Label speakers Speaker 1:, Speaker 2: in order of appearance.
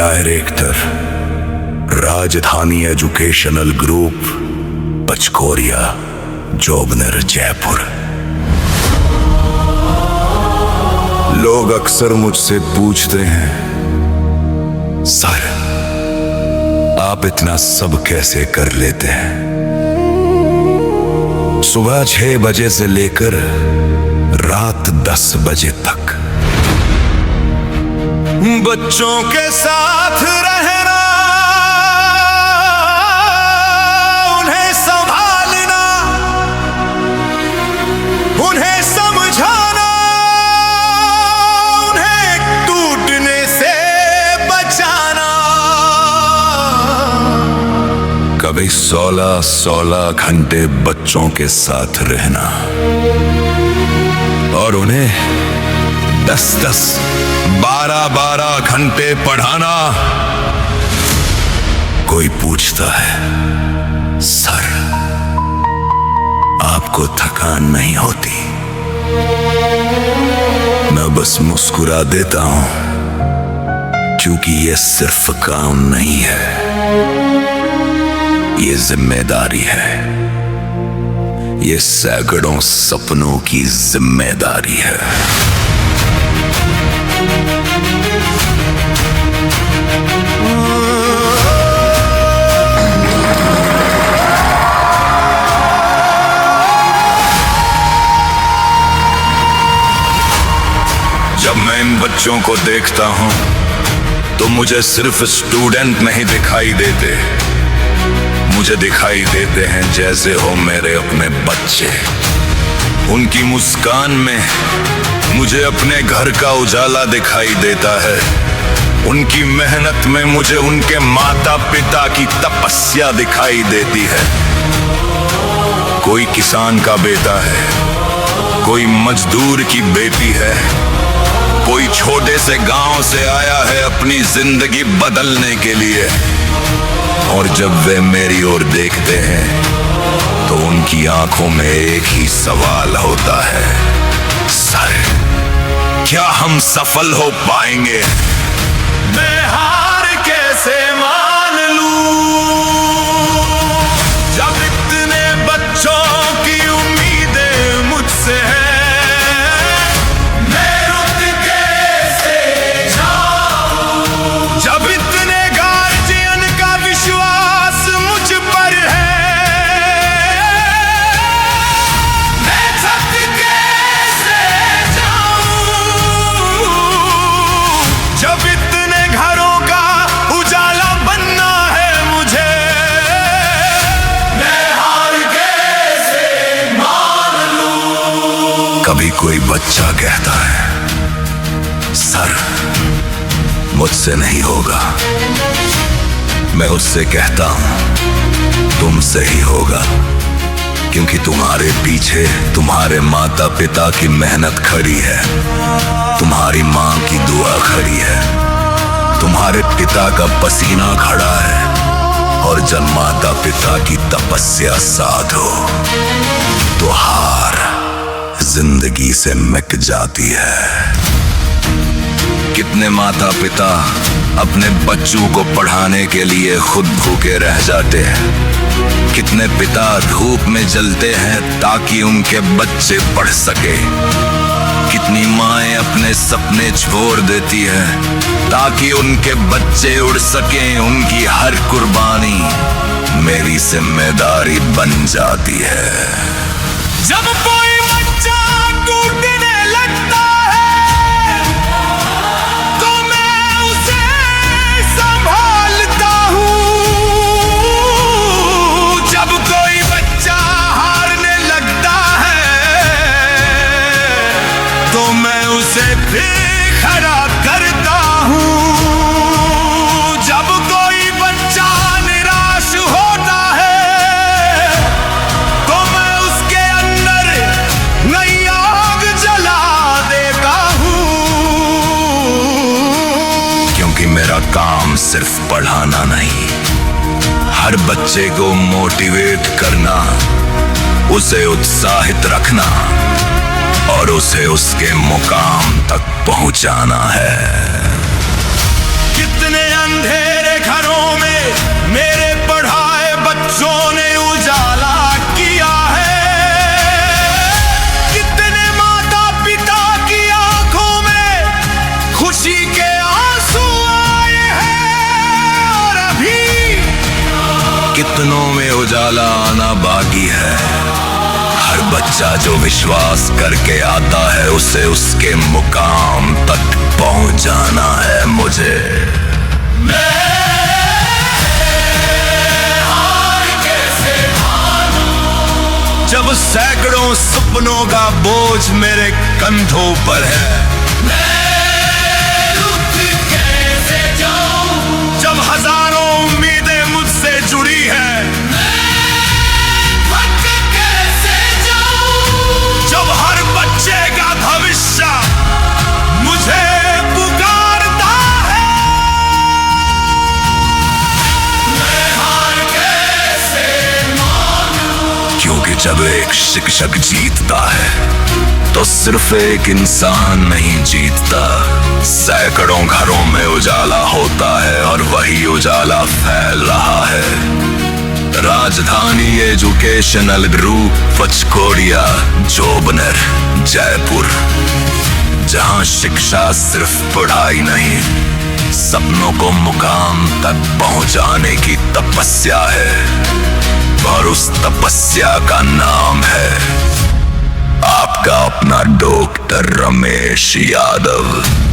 Speaker 1: Director, राजधानी educational group, पचकोरिया, Jobner, Jaipur. लोग अक्सर मुझसे पूछते हैं, सर आप इतना सब कैसे कर लेते हैं? सुबह 6 बजे से लेकर रात 10 बजे तक बच्चों के साथ रहना, उन्हें संभालना, उन्हें समझाना, उन्हें टूटने से बचाना। कभी 16-16 घंटे बच्चों के साथ रहना और उन्हें 10-10, 12-12 घंटे पढ़ाना। कोई पूछता है, सर आपको थकान नहीं होती? मैं बस मुस्कुरा देता हूं, क्योंकि ये सिर्फ काम नहीं है, ये जिम्मेदारी है। ये सैकड़ों सपनों की जिम्मेदारी है। जब मैं इन बच्चों को देखता हूं तो मुझे सिर्फ स्टूडेंट नहीं दिखाई देते, मुझे दिखाई देते हैं जैसे हो मेरे अपने बच्चे। उनकी मुस्कान में मुझे अपने घर का उजाला दिखाई देता है। उनकी मेहनत में मुझे उनके माता पिता की तपस्या दिखाई देती है। कोई किसान का बेटा है, कोई मजदूर की बेटी है, कोई छोटे से गांव से आया है अपनी जिंदगी बदलने के लिए। और जब वे मेरी ओर देखते हैं तो उनकी आंखों में एक ही सवाल होता है, सर क्या हम सफल हो पाएंगे? मैं हार कैसे मान लूं जब इतने बच्चों की उम्मीदें मुझसे हैं? मैं रुक कैसे जाऊं जब इतने गार्जियन का विश्वास मुझ पर है? मैं थक कैसे जाऊं जब इतने घरों का उजाला बनना है मुझे? मैं हार कैसे मान लूं? कभी कोई बच्चा कहता है, सर मुझसे नहीं होगा। मैं उससे कहता हूं, तुमसे ही होगा, क्योंकि तुम्हारे पीछे तुम्हारे माता पिता की मेहनत खड़ी है, तुम्हारी मां की दुआ खड़ी है, तुम्हारे पिता का पसीना खड़ा है। और जब माता पिता की तपस्या साथ हो तो हार जिंदगी से मिट जाती है। कितने माता पिता अपने बच्चों को पढ़ाने के लिए खुद भूखे रह जाते हैं। कितने पिता धूप में जलते हैं ताकि उनके बच्चे पढ़ सके। कितनी माएं अपने सपने छोड़ देती हैं ताकि उनके बच्चे उड़ सकें। उनकी हर कुर्बानी मेरी जिम्मेदारी बन जाती है। जब कोई बच्चा टूटने लगता है तो मैं उसे संभालता हूँ। जब कोई बच्चा हारने लगता है तो मैं उसे फिर खड़ा करता हूँ। जब कोई बच्चा निराश होता है तो मैं उसके अंदर नई आग जला देता हूँ। क्योंकि मेरा काम सिर्फ पढ़ाना नहीं, हर बच्चे को मोटिवेट करना, उसे उत्साहित रखना और उसे उसके मुकाम तक पहुंचाना है। कितने सपनों में उजाला आना बाकी है। हर बच्चा जो विश्वास करके आता है उसे उसके मुकाम तक पहुंचाना है मुझे। जब सैकड़ों सपनों का बोझ मेरे कंधों पर है, मैं रुक कैसे जाऊं? जब हजारों उम्मीदें मुझसे जुड़ी हैं, मैं थक कैसे जाऊं? जब हर बच्चे का भविष्य मुझे पुकारता है, मैं हार कैसे मानूं? क्योंकि जब एक शिक्षक जीतता है तो सिर्फ एक इंसान नहीं जीतता, सैकड़ों घरों में उजाला होता है और वही उजाला फैल रहा है। राजधानी एजुकेशनल ग्रुप, पचकोड़िया, जोबनेर, जयपुर, जहां शिक्षा सिर्फ पढ़ाई नहीं, सपनों को मुकाम तक पहुंचाने की तपस्या है। और उस तपस्या का नाम है आपका अपना डॉक्टर रमेश यादव।